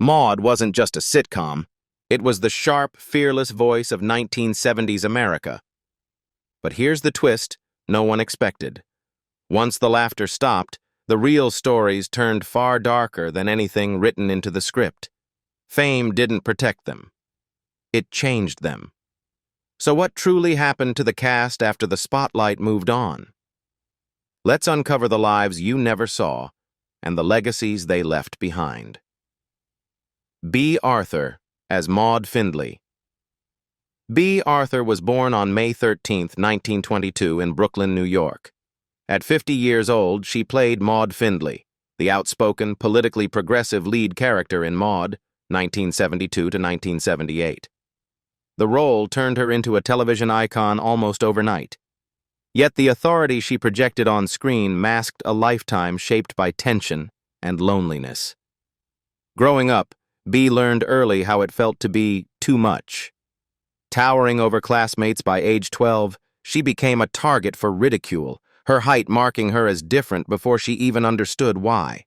MAUDE wasn't just a sitcom. It was the sharp, fearless voice of 1970s America. But here's the twist no one expected. Once the laughter stopped, the real stories turned far darker than anything written into the script. Fame didn't protect them. It changed them. So what truly happened to the cast after the spotlight moved on? Let's uncover the lives you never saw and the legacies they left behind. Bea Arthur as Maude Findlay. Bea Arthur was born on May 13, 1922 in Brooklyn, New York. At 50 years old, she played Maude Findlay, the outspoken, politically progressive lead character in MAUDE, 1972 to 1978. The role turned her into a television icon almost overnight. Yet the authority she projected on screen masked a lifetime shaped by tension and loneliness. Growing up, Bea learned early how it felt to be too much. Towering over classmates by age 12, she became a target for ridicule, her height marking her as different before she even understood why.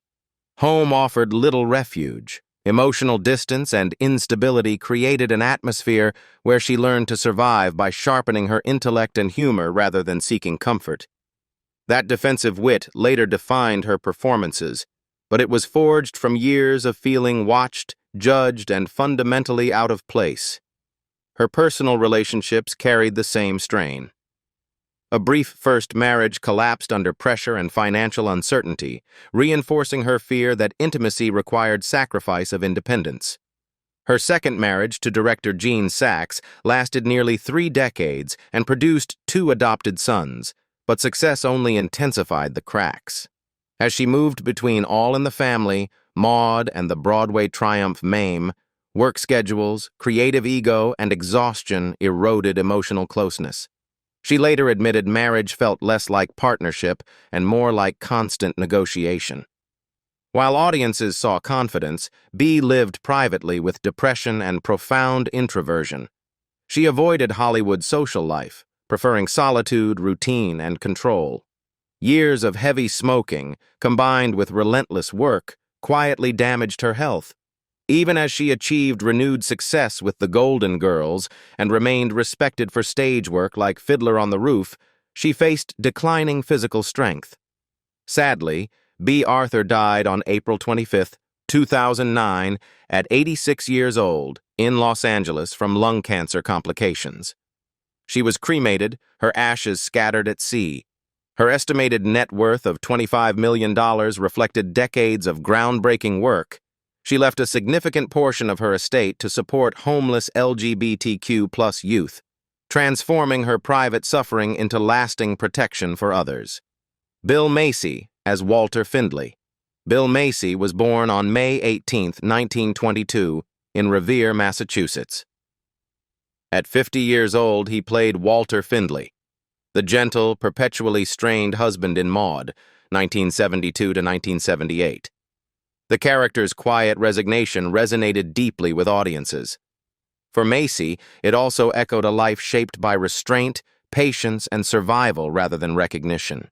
Home offered little refuge. Emotional distance and instability created an atmosphere where she learned to survive by sharpening her intellect and humor rather than seeking comfort. That defensive wit later defined her performances, but it was forged from years of feeling watched, judged, and fundamentally out of place. Her personal relationships carried the same strain. A brief first marriage collapsed under pressure and financial uncertainty, reinforcing her fear that intimacy required sacrifice of independence. Her second marriage to director Gene Saks lasted nearly 3 decades and produced 2 adopted sons, but success only intensified the cracks. As she moved between All in the Family, MAUDE, and the Broadway triumph MAME, work schedules, creative ego, and exhaustion eroded emotional closeness. She later admitted marriage felt less like partnership and more like constant negotiation. While audiences saw confidence, Bea lived privately with depression and profound introversion. She avoided Hollywood's social life, preferring solitude, routine, and control. Years of heavy smoking, combined with relentless work, quietly damaged her health. Even as she achieved renewed success with the Golden Girls and remained respected for stage work like Fiddler on the Roof, she faced declining physical strength. Sadly, Bea Arthur died on April 25, 2009, at 86 years old, in Los Angeles from lung cancer complications. She was cremated, her ashes scattered at sea. Her estimated net worth of $25 million reflected decades of groundbreaking work. She left a significant portion of her estate to support homeless LGBTQ+ youth, transforming her private suffering into lasting protection for others. Bill Macy as Walter Findlay. Bill Macy was born on May 18, 1922, in Revere, Massachusetts. At 50 years old, he played Walter Findlay, the gentle, perpetually strained husband in MAUDE, 1972 to 1978. The character's quiet resignation resonated deeply with audiences. For Macy, it also echoed a life shaped by restraint, patience, and survival rather than recognition.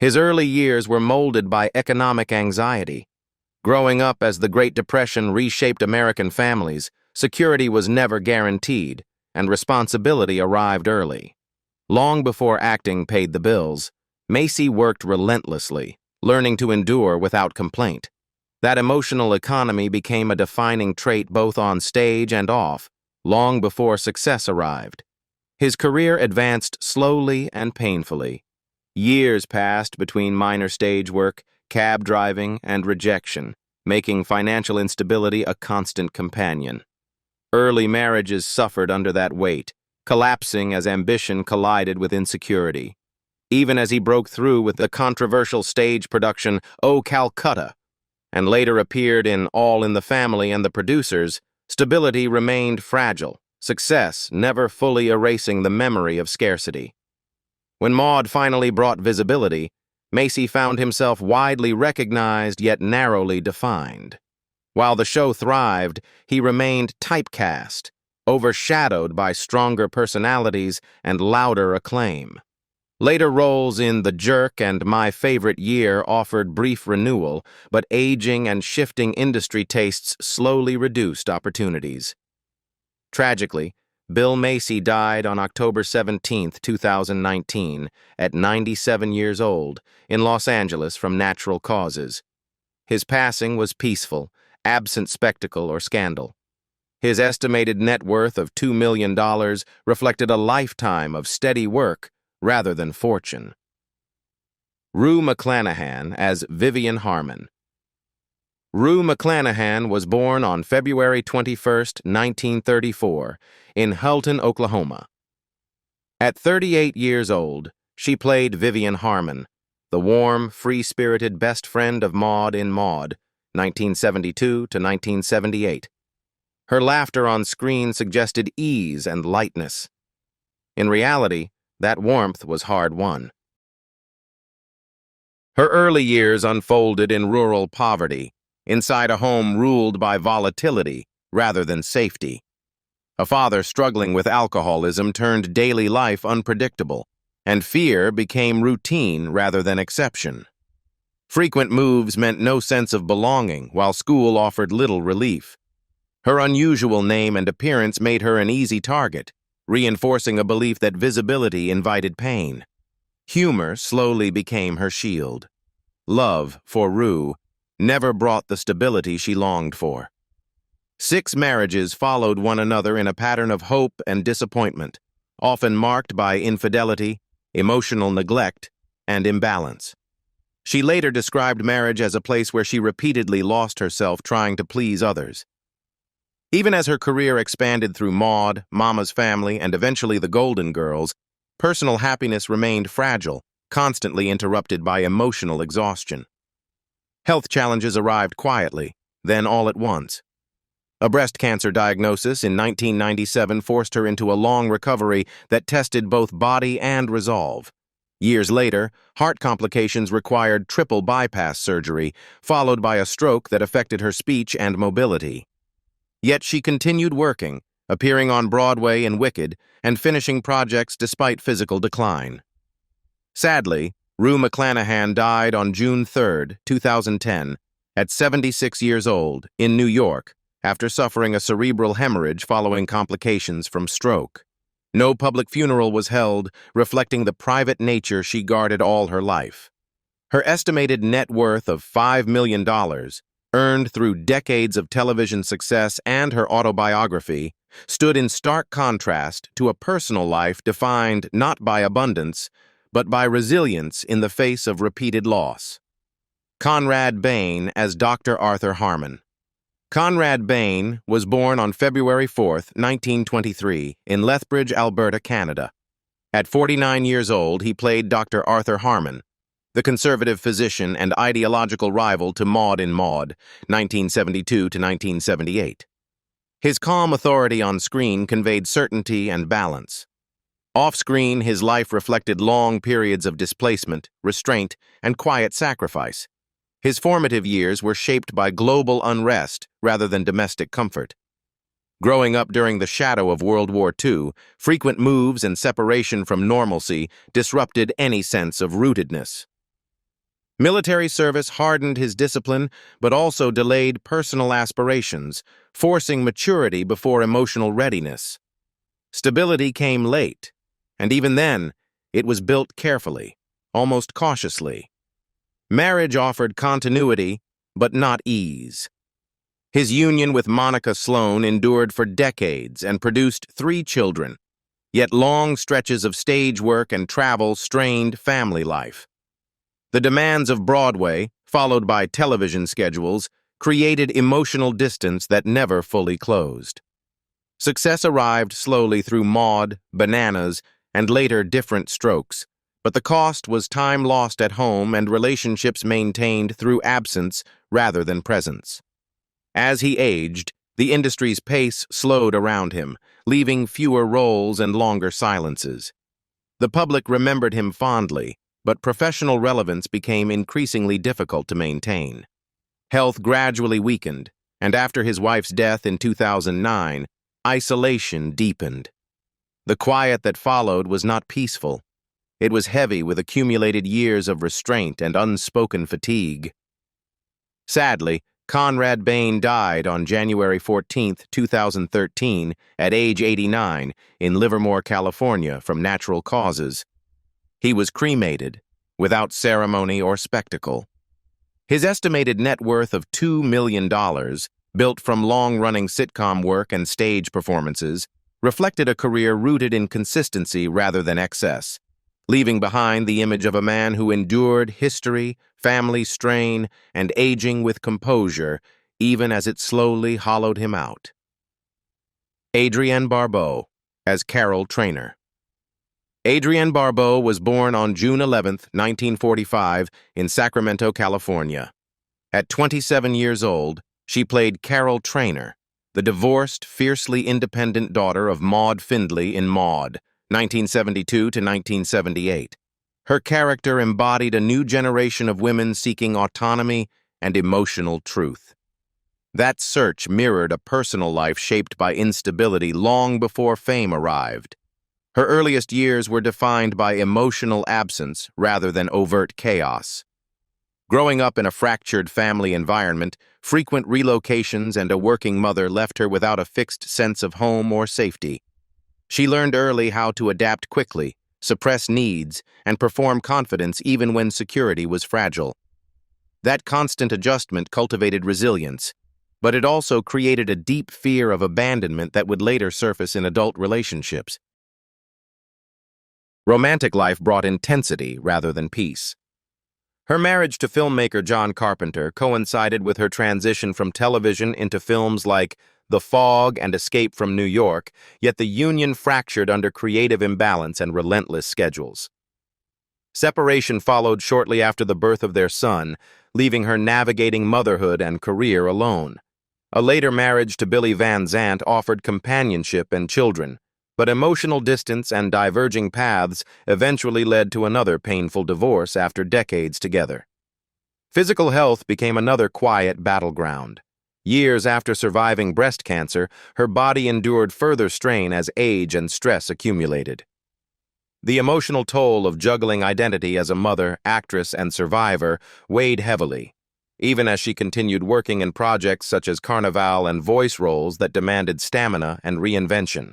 His early years were molded by economic anxiety. Growing up as the Great Depression reshaped American families, security was never guaranteed, and responsibility arrived early. Long before acting paid the bills, Macy worked relentlessly, learning to endure without complaint. That emotional economy became a defining trait both on stage and off, long before success arrived. His career advanced slowly and painfully. Years passed between minor stage work, cab driving, and rejection, making financial instability a constant companion. Early marriages suffered under that weight, collapsing as ambition collided with insecurity. Even as he broke through with the controversial stage production Oh, Calcutta, and later appeared in All in the Family and The Producers, stability remained fragile, success never fully erasing the memory of scarcity. When MAUDE finally brought visibility, Macy found himself widely recognized yet narrowly defined. While the show thrived, he remained typecast, overshadowed by stronger personalities and louder acclaim. Later roles in The Jerk and My Favorite Year offered brief renewal, but aging and shifting industry tastes slowly reduced opportunities. Tragically, Bill Macy died on October 17, 2019, at 97 years old, in Los Angeles from natural causes. His passing was peaceful, absent spectacle or scandal. His estimated net worth of $2 million reflected a lifetime of steady work rather than fortune. Rue McClanahan as Vivian Harmon. Rue McClanahan was born on February 21, 1934, in Hulton, Oklahoma. At 38 years old, she played Vivian Harmon, the warm, free-spirited best friend of Maude in Maude, 1972 to 1978. Her laughter on screen suggested ease and lightness. In reality, that warmth was hard-won. Her early years unfolded in rural poverty, inside a home ruled by volatility rather than safety. A father struggling with alcoholism turned daily life unpredictable, and fear became routine rather than exception. Frequent moves meant no sense of belonging, while school offered little relief. Her unusual name and appearance made her an easy target, reinforcing a belief that visibility invited pain. Humor slowly became her shield. Love, for Rue, never brought the stability she longed for. 6 marriages followed one another in a pattern of hope and disappointment, often marked by infidelity, emotional neglect, and imbalance. She later described marriage as a place where she repeatedly lost herself trying to please others. Even as her career expanded through Maude, Mama's Family, and eventually The Golden Girls, personal happiness remained fragile, constantly interrupted by emotional exhaustion. Health challenges arrived quietly, then all at once. A breast cancer diagnosis in 1997 forced her into a long recovery that tested both body and resolve. Years later, heart complications required triple bypass surgery, followed by a stroke that affected her speech and mobility. Yet she continued working, appearing on Broadway in Wicked, and finishing projects despite physical decline. Sadly, Rue McClanahan died on June 3, 2010, at 76 years old, in New York, after suffering a cerebral hemorrhage following complications from stroke. No public funeral was held, reflecting the private nature she guarded all her life. Her estimated net worth of $5 million, earned through decades of television success and her autobiography, stood in stark contrast to a personal life defined not by abundance, but by resilience in the face of repeated loss. Conrad Bain as Dr. Arthur Harmon. Conrad Bain was born on February 4, 1923, in Lethbridge, Alberta, Canada. At 49 years old, he played Dr. Arthur Harmon, the conservative physician and ideological rival to Maude in Maude, 1972 to 1978. His calm authority on screen conveyed certainty and balance. Off-screen, his life reflected long periods of displacement, restraint, and quiet sacrifice. His formative years were shaped by global unrest rather than domestic comfort. Growing up during the shadow of World War II, frequent moves and separation from normalcy disrupted any sense of rootedness. Military service hardened his discipline, but also delayed personal aspirations, forcing maturity before emotional readiness. Stability came late, and even then, it was built carefully, almost cautiously. Marriage offered continuity, but not ease. His union with Monica Sloan endured for decades and produced 3 children, yet long stretches of stage work and travel strained family life. The demands of Broadway, followed by television schedules, created emotional distance that never fully closed. Success arrived slowly through Maude, Bananas, and later Different Strokes, but the cost was time lost at home and relationships maintained through absence rather than presence. As he aged, the industry's pace slowed around him, leaving fewer roles and longer silences. The public remembered him fondly, but professional relevance became increasingly difficult to maintain. Health gradually weakened, and after his wife's death in 2009, isolation deepened. The quiet that followed was not peaceful. It was heavy with accumulated years of restraint and unspoken fatigue. Sadly, Conrad Bain died on January 14, 2013, at age 89 in Livermore, California, from natural causes. He was cremated, without ceremony or spectacle. His estimated net worth of $2 million, built from long-running sitcom work and stage performances, reflected a career rooted in consistency rather than excess, leaving behind the image of a man who endured history, family strain, and aging with composure, even as it slowly hollowed him out. Adrienne Barbeau, as Carol Trainer. Adrienne Barbeau was born on June 11, 1945, in Sacramento, California. At 27 years old, she played Carol Trainer, the divorced, fiercely independent daughter of Maude Findlay in MAUDE, 1972 to 1978. Her character embodied a new generation of women seeking autonomy and emotional truth. That search mirrored a personal life shaped by instability long before fame arrived. Her earliest years were defined by emotional absence rather than overt chaos. Growing up in a fractured family environment, frequent relocations and a working mother left her without a fixed sense of home or safety. She learned early how to adapt quickly, suppress needs, and perform confidence even when security was fragile. That constant adjustment cultivated resilience, but it also created a deep fear of abandonment that would later surface in adult relationships. Romantic life brought intensity rather than peace. Her marriage to filmmaker John Carpenter coincided with her transition from television into films like The Fog and Escape from New York, yet the union fractured under creative imbalance and relentless schedules. Separation followed shortly after the birth of their son, leaving her navigating motherhood and career alone. A later marriage to Billy Van Zandt offered companionship and children, but emotional distance and diverging paths eventually led to another painful divorce after decades together. Physical health became another quiet battleground. Years after surviving breast cancer, her body endured further strain as age and stress accumulated. The emotional toll of juggling identity as a mother, actress, and survivor weighed heavily, even as she continued working in projects such as Carnival and voice roles that demanded stamina and reinvention.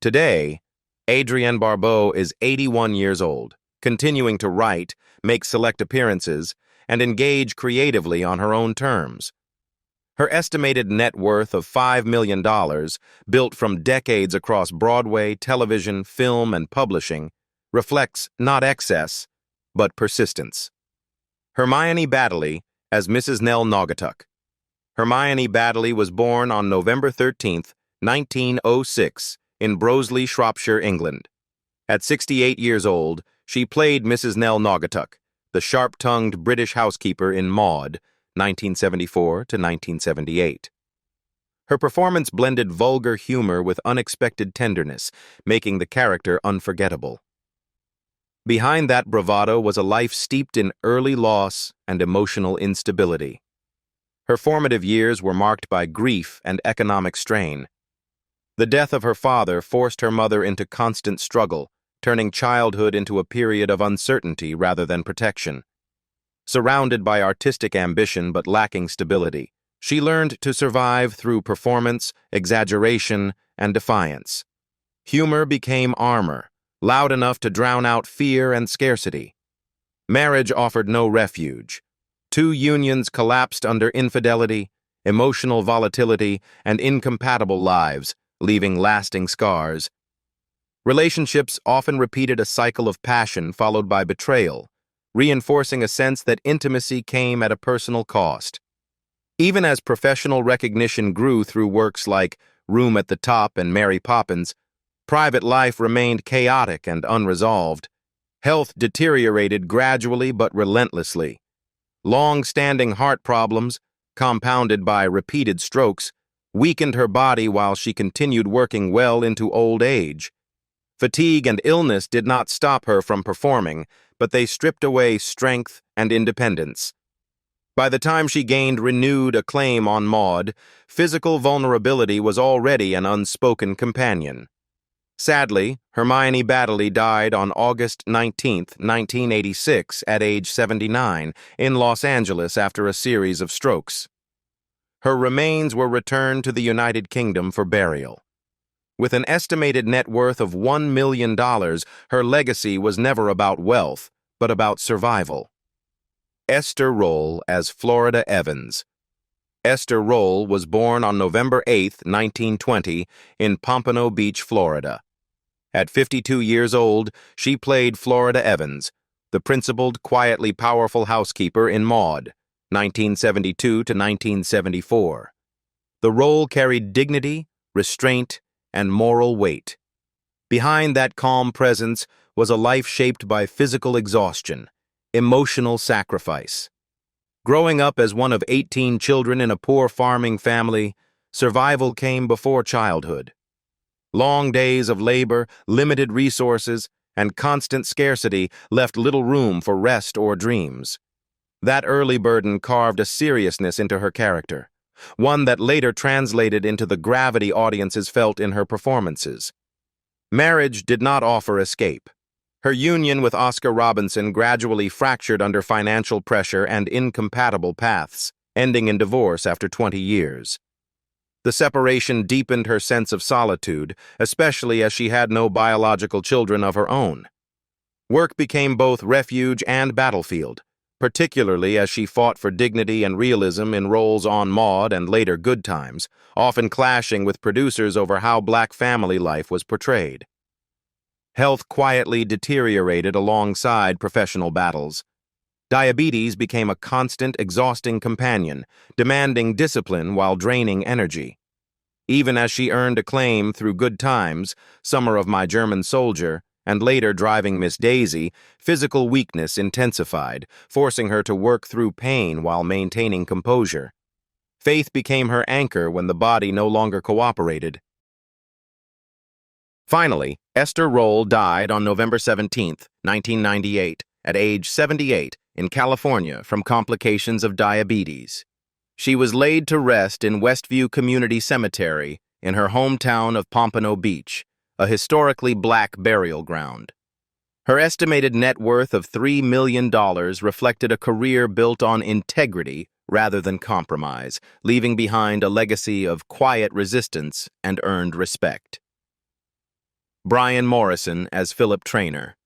Today, Adrienne Barbeau is 81 years old, continuing to write, make select appearances, and engage creatively on her own terms. Her estimated net worth of $5 million, built from decades across Broadway, television, film, and publishing, reflects not excess, but persistence. Hermione Baddeley as Mrs. Nell Naugatuck. Hermione Baddeley was born on November 13, 1906, in Broseley, Shropshire, England. At 68 years old, she played Mrs. Nell Naugatuck, the sharp-tongued British housekeeper in MAUDE, 1974 to 1978. Her performance blended vulgar humor with unexpected tenderness, making the character unforgettable. Behind that bravado was a life steeped in early loss and emotional instability. Her formative years were marked by grief and economic strain. The death of her father forced her mother into constant struggle, turning childhood into a period of uncertainty rather than protection. Surrounded by artistic ambition but lacking stability, she learned to survive through performance, exaggeration, and defiance. Humor became armor, loud enough to drown out fear and scarcity. Marriage offered no refuge. Two unions collapsed under infidelity, emotional volatility, and incompatible lives, leaving lasting scars. Relationships often repeated a cycle of passion followed by betrayal, reinforcing a sense that intimacy came at a personal cost. Even as professional recognition grew through works like Room at the Top and Mary Poppins, private life remained chaotic and unresolved. Health deteriorated gradually but relentlessly. Long-standing heart problems, compounded by repeated strokes, weakened her body while she continued working well into old age. Fatigue and illness did not stop her from performing, but they stripped away strength and independence. By the time she gained renewed acclaim on MAUDE, physical vulnerability was already an unspoken companion. Sadly, Hermione Baddeley died on August 19, 1986, at age 79, in Los Angeles after a series of strokes. Her remains were returned to the United Kingdom for burial. With an estimated net worth of $1 million, her legacy was never about wealth, but about survival. Esther Rolle as Florida Evans. Esther Rolle was born on November 8, 1920, in Pompano Beach, Florida. At 52 years old, she played Florida Evans, the principled, quietly powerful housekeeper in MAUDE, 1972 to 1974. The role carried dignity, restraint, and moral weight. Behind that calm presence was a life shaped by physical exhaustion, emotional sacrifice. Growing up as one of 18 children in a poor farming family, survival came before childhood. Long days of labor, limited resources, and constant scarcity left little room for rest or dreams. That early burden carved a seriousness into her character, one that later translated into the gravity audiences felt in her performances. Marriage did not offer escape. Her union with Oscar Robinson gradually fractured under financial pressure and incompatible paths, ending in divorce after 20 years. The separation deepened her sense of solitude, especially as she had no biological children of her own. Work became both refuge and battlefield, particularly as she fought for dignity and realism in roles on MAUDE and later Good Times, often clashing with producers over how Black family life was portrayed. Health quietly deteriorated alongside professional battles. Diabetes became a constant, exhausting companion, demanding discipline while draining energy. Even as she earned acclaim through Good Times, Summer of My German Soldier, and later Driving Miss Daisy, physical weakness intensified, forcing her to work through pain while maintaining composure. Faith became her anchor when the body no longer cooperated. Finally, Esther Rolle died on November 17, 1998, at age 78, in California from complications of diabetes. She was laid to rest in Westview Community Cemetery in her hometown of Pompano Beach, a historically Black burial ground. Her estimated net worth of $3 million reflected a career built on integrity rather than compromise, leaving behind a legacy of quiet resistance and earned respect. Brian Morrison as Philip Traynor.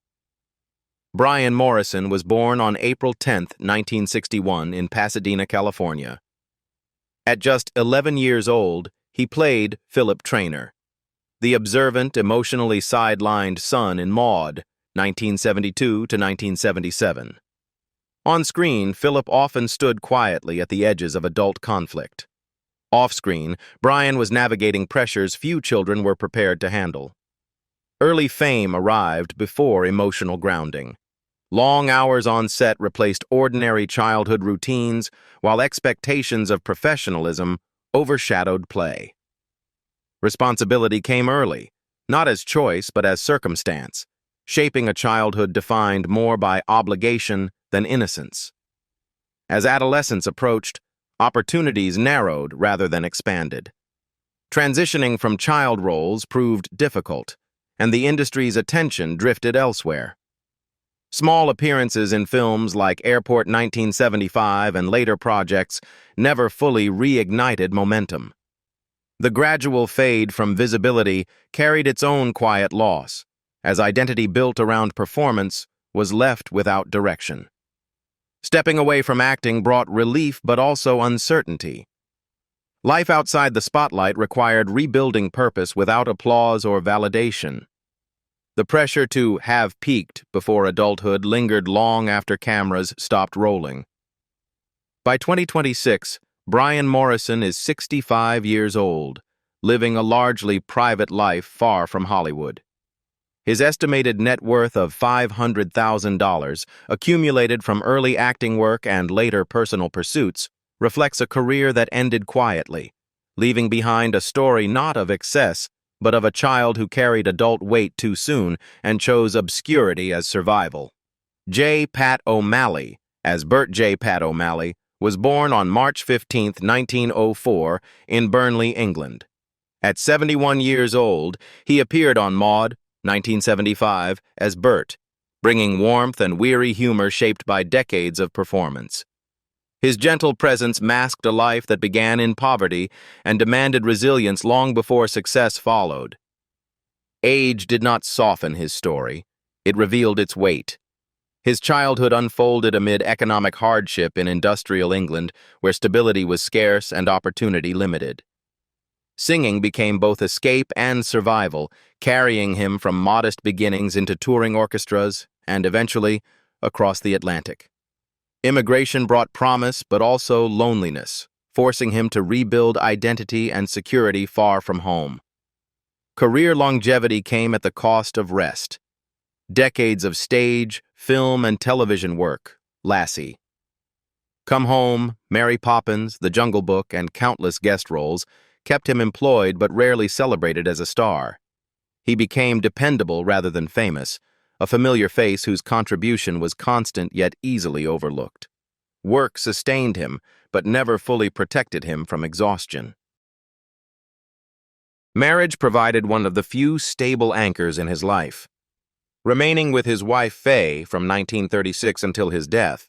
Brian Morrison was born on April 10, 1961, in Pasadena, California. At just 11 years old, he played Philip Traynor, the observant, emotionally sidelined son in MAUDE, 1972 to 1977. On screen, Philip often stood quietly at the edges of adult conflict. Off-screen, Brian was navigating pressures few children were prepared to handle. Early fame arrived before emotional grounding. Long hours on set replaced ordinary childhood routines, while expectations of professionalism overshadowed play. Responsibility came early, not as choice but as circumstance, shaping a childhood defined more by obligation than innocence. As adolescence approached, opportunities narrowed rather than expanded. Transitioning from child roles proved difficult, and the industry's attention drifted elsewhere. Small appearances in films like Airport 1975 and later projects never fully reignited momentum. The gradual fade from visibility carried its own quiet loss, as identity built around performance was left without direction. Stepping away from acting brought relief but also uncertainty. Life outside the spotlight required rebuilding purpose without applause or validation. The pressure to have peaked before adulthood lingered long after cameras stopped rolling. By 2026, Brian Morrison is 65 years old, living a largely private life far from Hollywood. His estimated net worth of $500,000, accumulated from early acting work and later personal pursuits, reflects a career that ended quietly, leaving behind a story not of excess, but of a child who carried adult weight too soon and chose obscurity as survival. J. Pat O'Malley, as Bert J. Pat O'Malley, was born on March 15, 1904, in Burnley, England. At 71 years old, he appeared on MAUDE, 1975, as Bert, bringing warmth and weary humor shaped by decades of performance. His gentle presence masked a life that began in poverty and demanded resilience long before success followed. Age did not soften his story. It revealed its weight. His childhood unfolded amid economic hardship in industrial England, where stability was scarce and opportunity limited. Singing became both escape and survival, carrying him from modest beginnings into touring orchestras and, eventually, across the Atlantic. Immigration brought promise but also loneliness, forcing him to rebuild identity and security far from home. Career longevity came at the cost of rest. Decades of stage, film, and television work, Lassie. Come Home, Mary Poppins, The Jungle Book, and countless guest roles kept him employed but rarely celebrated as a star. He became dependable rather than famous, a familiar face whose contribution was constant yet easily overlooked. Work sustained him, but never fully protected him from exhaustion. Marriage provided one of the few stable anchors in his life. Remaining with his wife Faye from 1936 until his death,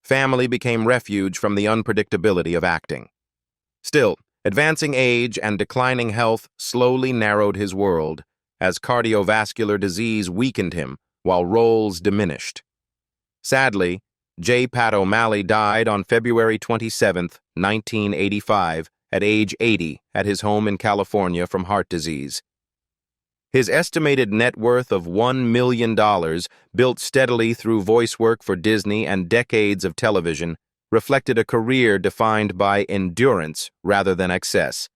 family became refuge from the unpredictability of acting. Still, advancing age and declining health slowly narrowed his world, as cardiovascular disease weakened him while roles diminished. Sadly, J. Pat O'Malley died on February 27, 1985, at age 80 at his home in California from heart disease. His estimated net worth of $1 million, built steadily through voice work for Disney and decades of television, reflected a career defined by endurance rather than excess,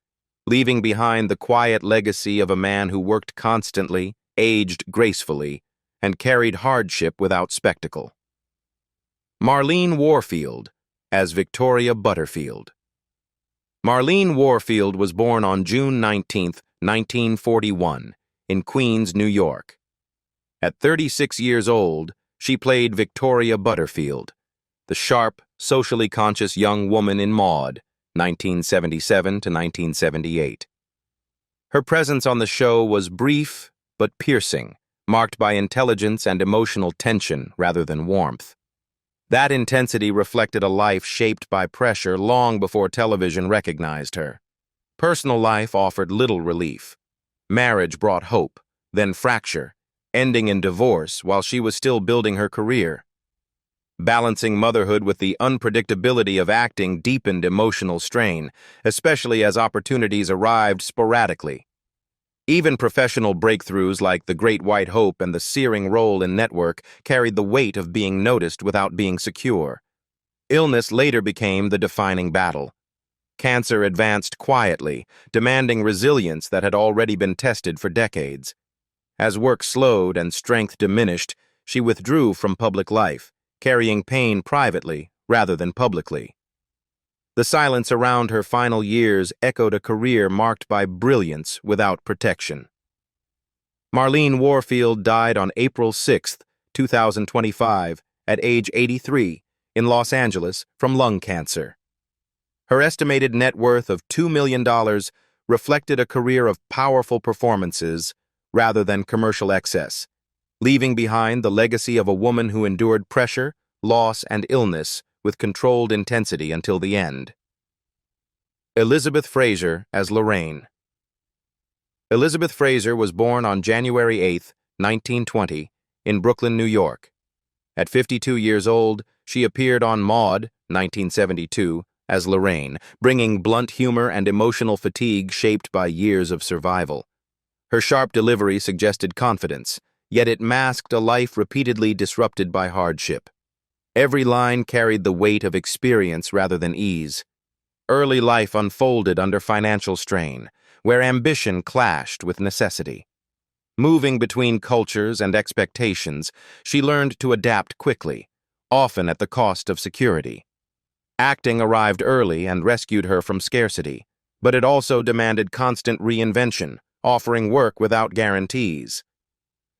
leaving behind the quiet legacy of a man who worked constantly, aged gracefully, and carried hardship without spectacle. Marlene Warfield, as Victoria Butterfield. Marlene Warfield was born on June 19, 1941, in Queens, New York. At 36 years old, she played Victoria Butterfield, the sharp, socially conscious young woman in MAUDE, 1977 to 1978. Her presence on the show was brief but piercing, marked by intelligence and emotional tension rather than warmth. That intensity reflected a life shaped by pressure long before television recognized her. Personal life offered little relief. Marriage brought hope, then fracture, ending in divorce while she was still building her career. Balancing motherhood with the unpredictability of acting deepened emotional strain, especially as opportunities arrived sporadically. Even professional breakthroughs like The Great White Hope and the searing role in Network carried the weight of being noticed without being secure. Illness later became the defining battle. Cancer advanced quietly, demanding resilience that had already been tested for decades. As work slowed and strength diminished, she withdrew from public life, carrying pain privately rather than publicly. The silence around her final years echoed a career marked by brilliance without protection. Marlene Warfield died on April 6, 2025, at age 83, in Los Angeles from lung cancer. Her estimated net worth of $2 million reflected a career of powerful performances rather than commercial excess, leaving behind the legacy of a woman who endured pressure, loss, and illness with controlled intensity until the end. Elizabeth Fraser as Lorraine. Elizabeth Fraser was born on January 8, 1920, in Brooklyn, New York. At 52 years old, she appeared on MAUDE, 1972, as Lorraine, bringing blunt humor and emotional fatigue shaped by years of survival. Her sharp delivery suggested confidence, yet it masked a life repeatedly disrupted by hardship. Every line carried the weight of experience rather than ease. Early life unfolded under financial strain, where ambition clashed with necessity. Moving between cultures and expectations, she learned to adapt quickly, often at the cost of security. Acting arrived early and rescued her from scarcity, but it also demanded constant reinvention, offering work without guarantees.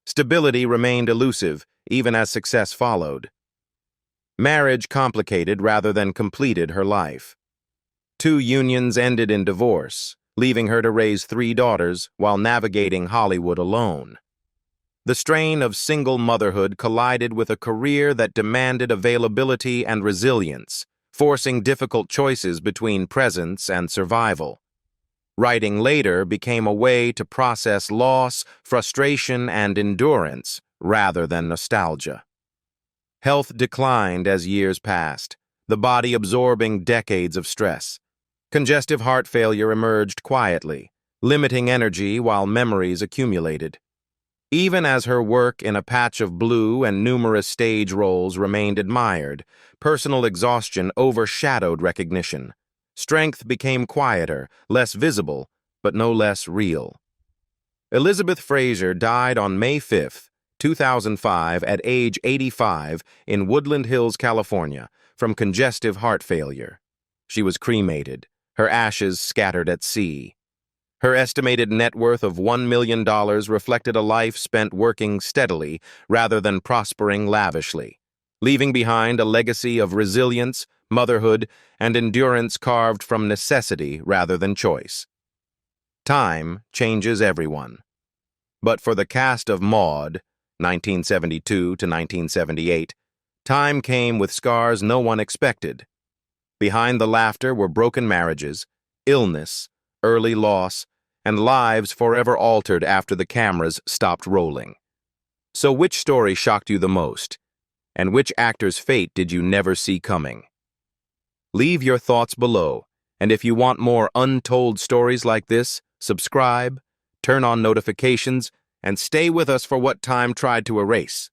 Stability remained elusive, even as success followed. Marriage complicated rather than completed her life. 2 unions ended in divorce, leaving her to raise 3 daughters while navigating Hollywood alone. The strain of single motherhood collided with a career that demanded availability and resilience, forcing difficult choices between presence and survival. Writing later became a way to process loss, frustration, and endurance rather than nostalgia. Health declined as years passed, the body absorbing decades of stress. Congestive heart failure emerged quietly, limiting energy while memories accumulated. Even as her work in A Patch of Blue and numerous stage roles remained admired, personal exhaustion overshadowed recognition. Strength became quieter, less visible, but no less real. Elizabeth Fraser died on May 5, 2005, at age 85 in Woodland Hills, California, from congestive heart failure. She was cremated, her ashes scattered at sea. Her estimated net worth of $1 million reflected a life spent working steadily rather than prospering lavishly, leaving behind a legacy of resilience, motherhood, and endurance carved from necessity rather than choice. Time changes everyone. But for the cast of MAUDE, 1972 to 1978, time came with scars no one expected. Behind the laughter were broken marriages, illness, early loss, and lives forever altered after the cameras stopped rolling. So which story shocked you the most? And which actor's fate did you never see coming? Leave your thoughts below, and if you want more untold stories like this, subscribe, turn on notifications, and stay with us for what time tried to erase.